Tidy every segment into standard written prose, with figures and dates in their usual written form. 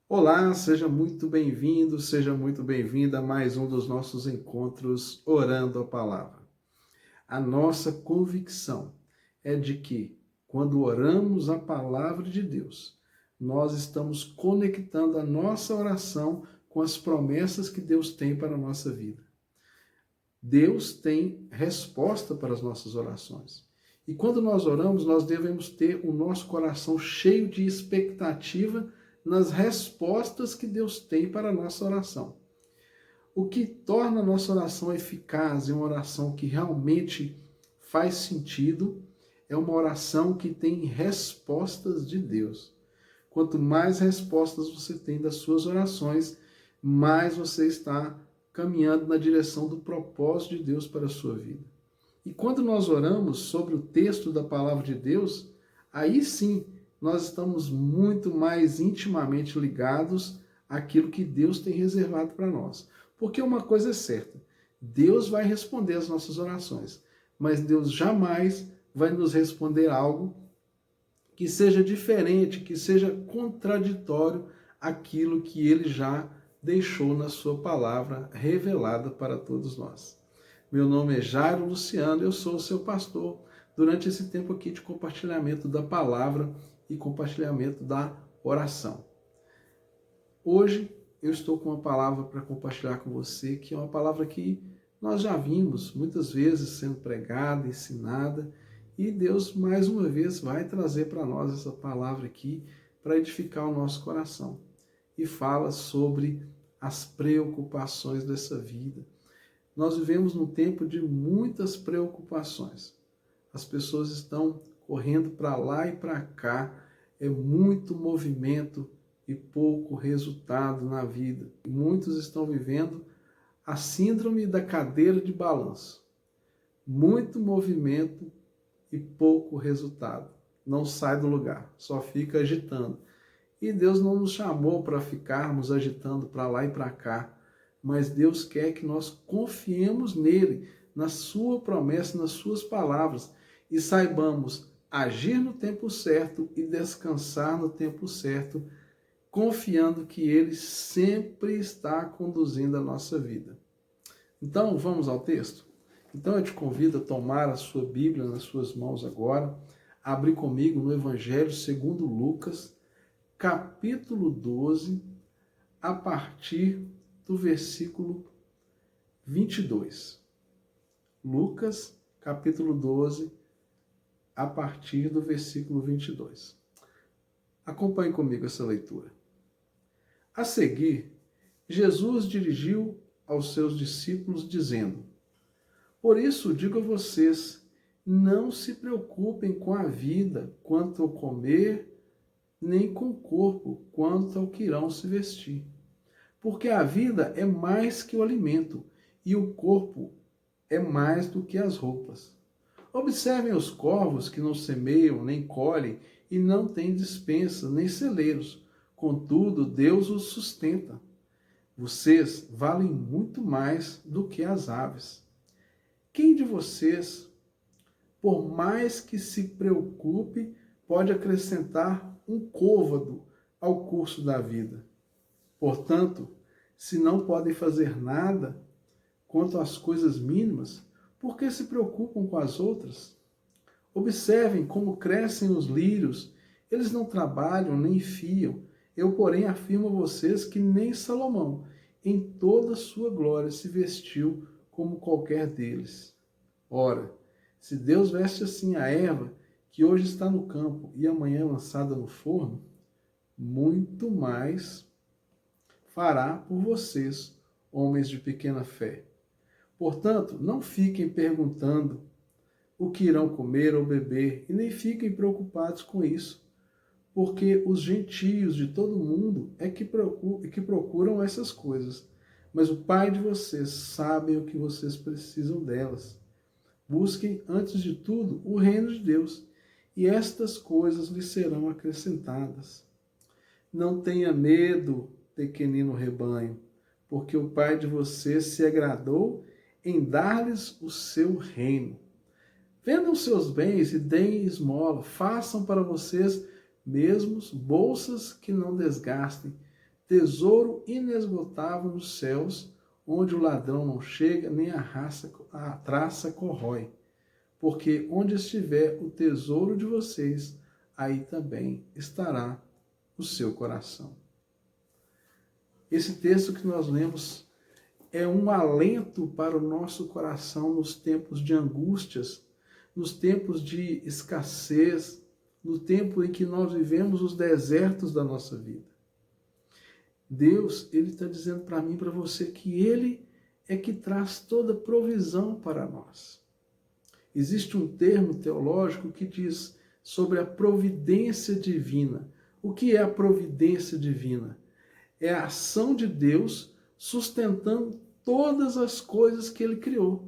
Olá, seja muito bem-vindo, seja muito bem-vinda a mais um dos nossos encontros Orando a Palavra. A nossa convicção é de que, quando oramos a palavra de Deus, nós estamos conectando a nossa oração com as promessas que Deus tem para a nossa vida. Deus tem resposta para as nossas orações. E quando nós oramos, nós devemos ter o nosso coração cheio de expectativa nas respostas que Deus tem para a nossa oração. O que torna a nossa oração eficaz e uma oração que realmente faz sentido é uma oração que tem respostas de Deus. Quanto mais respostas você tem das suas orações, mais você está caminhando na direção do propósito de Deus para a sua vida. E quando nós oramos sobre o texto da palavra de Deus, aí sim nós estamos muito mais intimamente ligados àquilo que Deus tem reservado para nós. Porque uma coisa é certa, Deus vai responder às nossas orações, mas Deus jamais vai nos responder algo que seja diferente, que seja contraditório àquilo que Ele já deixou na sua palavra revelada para todos nós. Meu nome é Jairo Luciano, eu sou o seu pastor durante esse tempo aqui de compartilhamento da palavra e compartilhamento da oração. Hoje eu estou com uma palavra para compartilhar com você, que é uma palavra que nós já vimos muitas vezes sendo pregada, ensinada, e Deus mais uma vez vai trazer para nós essa palavra aqui para edificar o nosso coração. E fala sobre as preocupações dessa vida. Nós vivemos num tempo de muitas preocupações. As pessoas estão correndo para lá e para cá, é muito movimento e pouco resultado na vida. Muitos estão vivendo a síndrome da cadeira de balanço. Muito movimento e pouco resultado. Não sai do lugar, só fica agitando. E Deus não nos chamou para ficarmos agitando para lá e para cá, mas Deus quer que nós confiemos nele, na sua promessa, nas suas palavras, e saibamos agir no tempo certo e descansar no tempo certo, confiando que ele sempre está conduzindo a nossa vida. Então, vamos ao texto? Então, eu te convido a tomar a sua Bíblia nas suas mãos agora, abrir comigo no Evangelho segundo Lucas, capítulo 12, a partir do versículo 22. Lucas, capítulo 12, a partir do versículo 22. Acompanhe comigo essa leitura. A seguir, Jesus dirigiu aos seus discípulos, dizendo: Por isso digo a vocês, não se preocupem com a vida quanto ao comer, nem com o corpo quanto ao que irão se vestir. Porque a vida é mais que o alimento, e o corpo é mais do que as roupas. Observem os corvos que não semeiam, nem colhem, e não têm despensa, nem celeiros. Contudo, Deus os sustenta. Vocês valem muito mais do que as aves. Quem de vocês, por mais que se preocupe, pode acrescentar um côvado ao curso da vida? Portanto, se não podem fazer nada quanto às coisas mínimas, por que se preocupam com as outras? Observem como crescem os lírios, eles não trabalham nem fiam. Eu, porém, afirmo a vocês que nem Salomão, em toda a sua glória, se vestiu como qualquer deles. Ora, se Deus veste assim a erva, que hoje está no campo e amanhã é lançada no forno, muito mais fará por vocês, homens de pequena fé. Portanto, não fiquem perguntando o que irão comer ou beber, e nem fiquem preocupados com isso, porque os gentios de todo mundo é que procuram essas coisas. Mas o Pai de vocês sabe o que vocês precisam delas. Busquem, antes de tudo, o reino de Deus, e estas coisas lhes serão acrescentadas. Não tenha medo, pequenino rebanho, porque o Pai de vocês se agradou em dar-lhes o seu reino. Vendam seus bens e deem esmola, façam para vocês mesmos bolsas que não desgastem, tesouro inesgotável nos céus, onde o ladrão não chega, nem a traça corrói. Porque onde estiver o tesouro de vocês, aí também estará o seu coração. Esse texto que nós lemos é um alento para o nosso coração nos tempos de angústias, nos tempos de escassez, no tempo em que nós vivemos os desertos da nossa vida. Deus, Ele está dizendo para mim e para você que Ele é que traz toda provisão para nós. Existe um termo teológico que diz sobre a providência divina. O que é a providência divina? É a ação de Deus sustentando todas as coisas que Ele criou.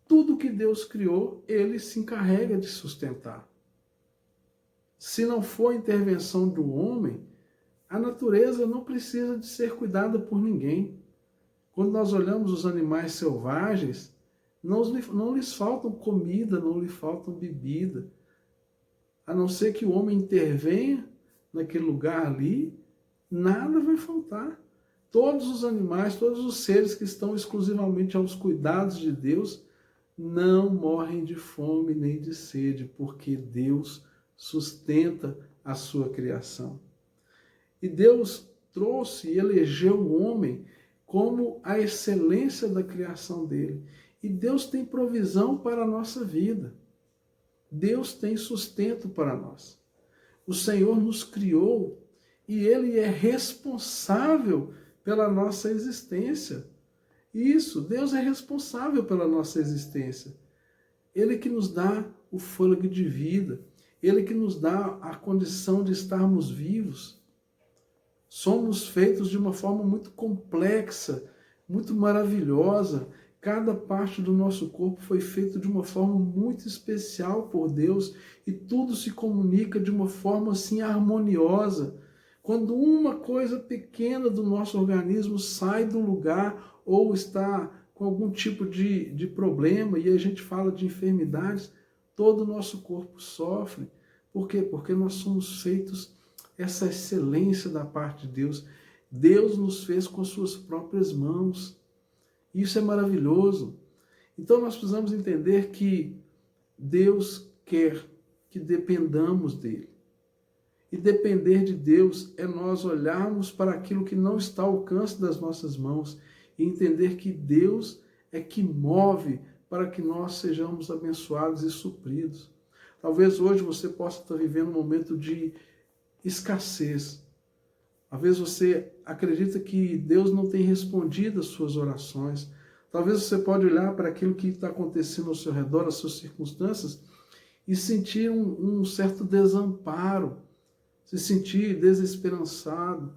Tudo que Deus criou, Ele se encarrega de sustentar. Se não for a intervenção do homem, a natureza não precisa de ser cuidada por ninguém. Quando nós olhamos os animais selvagens, não lhes faltam comida, não lhes faltam bebida. A não ser que o homem intervenha naquele lugar ali, nada vai faltar. Todos os animais, todos os seres que estão exclusivamente aos cuidados de Deus, não morrem de fome nem de sede, porque Deus sustenta a sua criação. E Deus trouxe e elegeu o homem como a excelência da criação dele. E Deus tem provisão para a nossa vida. Deus tem sustento para nós. O Senhor nos criou e Ele é responsável pela nossa existência. Isso, Deus é responsável pela nossa existência. Ele que nos dá o fôlego de vida. Ele que nos dá a condição de estarmos vivos. Somos feitos de uma forma muito complexa, muito maravilhosa. Cada parte do nosso corpo foi feito de uma forma muito especial por Deus e tudo se comunica de uma forma assim harmoniosa. Quando uma coisa pequena do nosso organismo sai do lugar ou está com algum tipo de problema e a gente fala de enfermidades, todo o nosso corpo sofre. Por quê? Porque nós somos feitos essa excelência da parte de Deus. Deus nos fez com suas próprias mãos. Isso é maravilhoso. Então nós precisamos entender que Deus quer que dependamos dele. E depender de Deus é nós olharmos para aquilo que não está ao alcance das nossas mãos e entender que Deus é que move para que nós sejamos abençoados e supridos. Talvez hoje você possa estar vivendo um momento de escassez. Às vezes você acredita que Deus não tem respondido às suas orações. Talvez você pode olhar para aquilo que está acontecendo ao seu redor, as suas circunstâncias, e sentir um certo desamparo, se sentir desesperançado,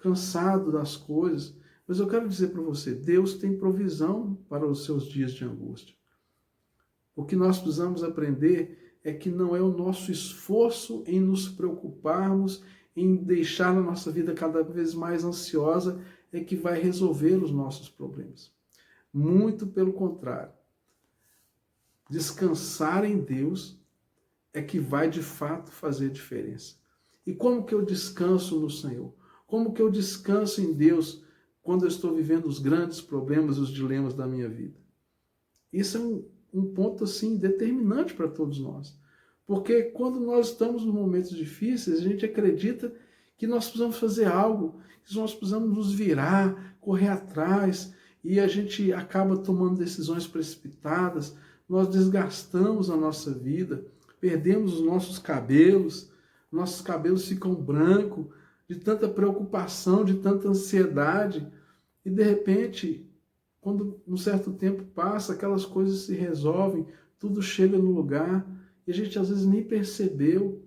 cansado das coisas. Mas eu quero dizer para você, Deus tem provisão para os seus dias de angústia. O que nós precisamos aprender é que não é o nosso esforço em nos preocuparmos, em deixar a nossa vida cada vez mais ansiosa, é que vai resolver os nossos problemas. Muito pelo contrário. Descansar em Deus é que vai de fato fazer diferença. E como que eu descanso no Senhor? Como que eu descanso em Deus quando eu estou vivendo os grandes problemas, os dilemas da minha vida? Isso é um ponto assim determinante para todos nós. Porque quando nós estamos em momentos difíceis, a gente acredita que nós precisamos fazer algo, que nós precisamos nos virar, correr atrás, e a gente acaba tomando decisões precipitadas, nós desgastamos a nossa vida, perdemos os nossos cabelos ficam brancos de tanta preocupação, de tanta ansiedade, e de repente, quando um certo tempo passa, aquelas coisas se resolvem, tudo chega no lugar, e a gente às vezes nem percebeu.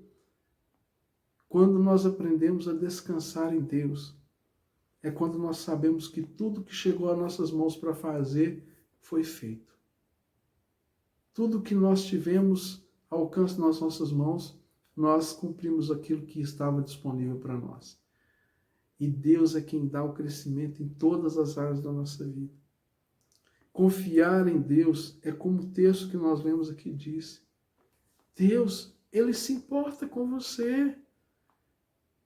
Quando nós aprendemos a descansar em Deus, é quando nós sabemos que tudo que chegou às nossas mãos para fazer foi feito. Tudo que nós tivemos ao alcance das nossas mãos, nós cumprimos aquilo que estava disponível para nós. E Deus é quem dá o crescimento em todas as áreas da nossa vida. Confiar em Deus é como o texto que nós lemos aqui diz. Deus, Ele se importa com você.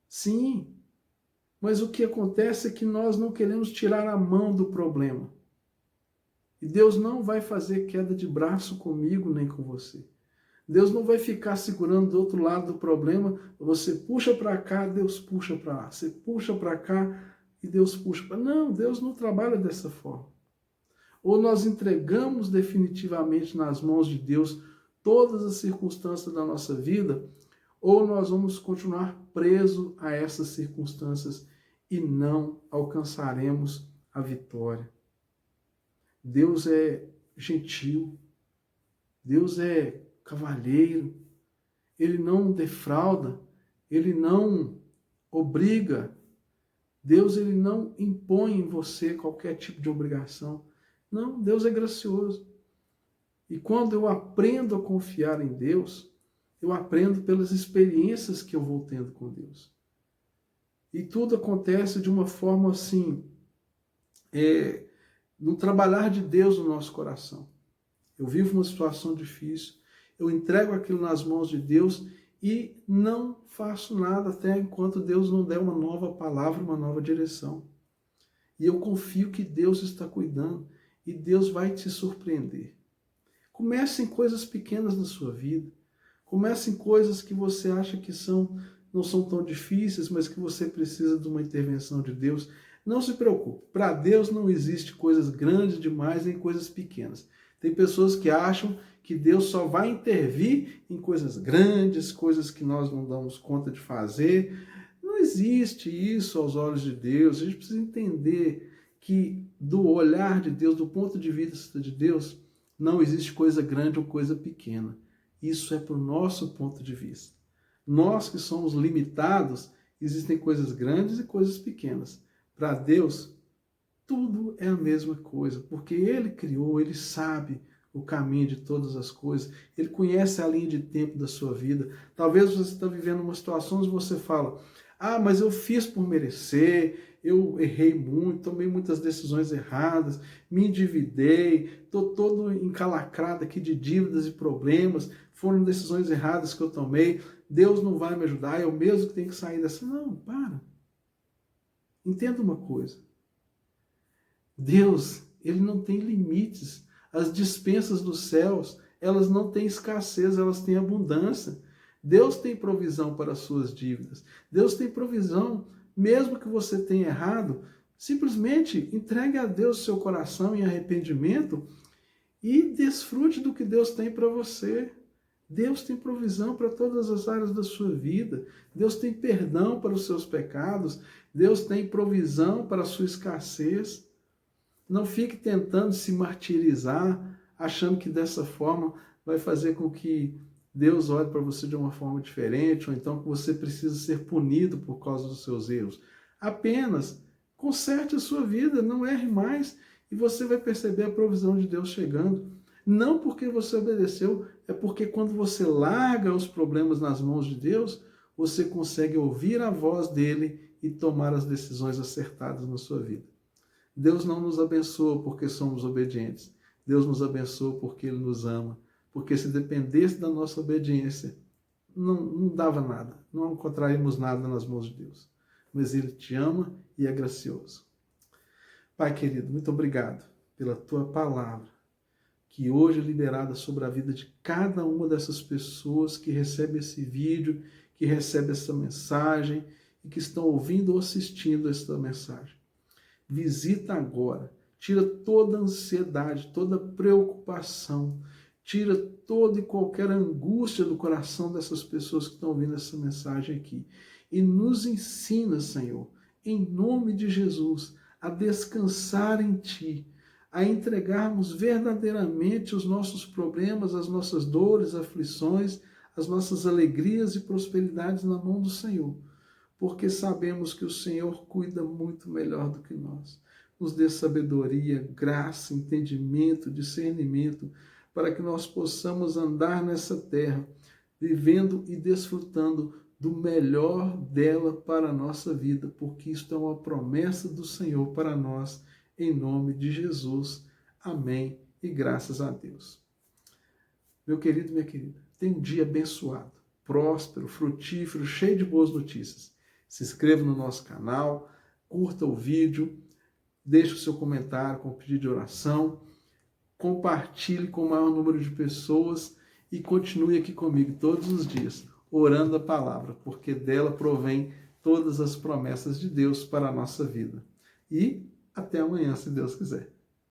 Sim, Mas o que acontece é que nós não queremos tirar a mão do problema. E Deus não vai fazer queda de braço comigo nem com você. Deus não vai ficar segurando do outro lado do problema. Você puxa para cá, Deus puxa para lá. Você puxa para cá e Deus puxa para lá. Não, Deus não trabalha dessa forma. Ou nós entregamos definitivamente nas mãos de Deus todas as circunstâncias da nossa vida, ou nós vamos continuar presos a essas circunstâncias e não alcançaremos a vitória. Deus é gentil, Deus é cavalheiro, Ele não defrauda, Ele não obriga, Deus ele não impõe em você qualquer tipo de obrigação. Não, Deus é gracioso. E quando eu aprendo a confiar em Deus, eu aprendo pelas experiências que eu vou tendo com Deus. E tudo acontece de uma forma assim, no trabalhar de Deus no nosso coração. Eu vivo uma situação difícil, eu entrego aquilo nas mãos de Deus e não faço nada até enquanto Deus não der uma nova palavra, uma nova direção. E eu confio que Deus está cuidando e Deus vai te surpreender. Comece em coisas pequenas na sua vida. Comece em coisas que você acha que não são tão difíceis, mas que você precisa de uma intervenção de Deus. Não se preocupe. Para Deus não existe coisas grandes demais nem coisas pequenas. Tem pessoas que acham que Deus só vai intervir em coisas grandes, coisas que nós não damos conta de fazer. Não existe isso aos olhos de Deus. A gente precisa entender que do olhar de Deus, do ponto de vista de Deus, não existe coisa grande ou coisa pequena. Isso é para o nosso ponto de vista. Nós que somos limitados, existem coisas grandes e coisas pequenas. Para Deus, tudo é a mesma coisa, porque Ele criou, Ele sabe o caminho de todas as coisas, Ele conhece a linha de tempo da sua vida. Talvez você está vivendo uma situação onde você fala, mas eu fiz por merecer, eu errei muito, tomei muitas decisões erradas, me endividei, estou todo encalacrado aqui de dívidas e problemas, foram decisões erradas que eu tomei, Deus não vai me ajudar, eu mesmo que tenho que sair dessa. Não, para. Entenda uma coisa. Deus, Ele não tem limites. As dispensas dos céus, elas não têm escassez, elas têm abundância. Deus tem provisão para as suas dívidas. Deus tem provisão, mesmo que você tenha errado, simplesmente entregue a Deus seu coração em arrependimento e desfrute do que Deus tem para você. Deus tem provisão para todas as áreas da sua vida. Deus tem perdão para os seus pecados. Deus tem provisão para a sua escassez. Não fique tentando se martirizar, achando que dessa forma vai fazer com que Deus olhe para você de uma forma diferente, ou então que você precisa ser punido por causa dos seus erros. Apenas conserte a sua vida, não erre mais, e você vai perceber a provisão de Deus chegando. Não porque você obedeceu, é porque quando você larga os problemas nas mãos de Deus, você consegue ouvir a voz dele e tomar as decisões acertadas na sua vida. Deus não nos abençoa porque somos obedientes. Deus nos abençoa porque Ele nos ama. Porque se dependesse da nossa obediência, não dava nada. Não encontraríamos nada nas mãos de Deus. Mas Ele te ama e é gracioso. Pai querido, muito obrigado pela Tua palavra, que hoje é liberada sobre a vida de cada uma dessas pessoas que recebe esse vídeo, que recebe essa mensagem e que estão ouvindo ou assistindo essa mensagem. Visita agora, tira toda a ansiedade, toda a preocupação, tira toda e qualquer angústia do coração dessas pessoas que estão ouvindo essa mensagem aqui. E nos ensina, Senhor, em nome de Jesus, a descansar em Ti, a entregarmos verdadeiramente os nossos problemas, as nossas dores, aflições, as nossas alegrias e prosperidades na mão do Senhor. Porque sabemos que o Senhor cuida muito melhor do que nós. Nos dê sabedoria, graça, entendimento, discernimento, para que nós possamos andar nessa terra, vivendo e desfrutando do melhor dela para a nossa vida, porque isto é uma promessa do Senhor para nós, em nome de Jesus. Amém e graças a Deus. Meu querido, minha querida, tenha um dia abençoado, próspero, frutífero, cheio de boas notícias. Se inscreva no nosso canal, curta o vídeo, deixe o seu comentário com pedido de oração, compartilhe com o maior número de pessoas e continue aqui comigo todos os dias, orando a palavra, porque dela provém todas as promessas de Deus para a nossa vida. E até amanhã, se Deus quiser.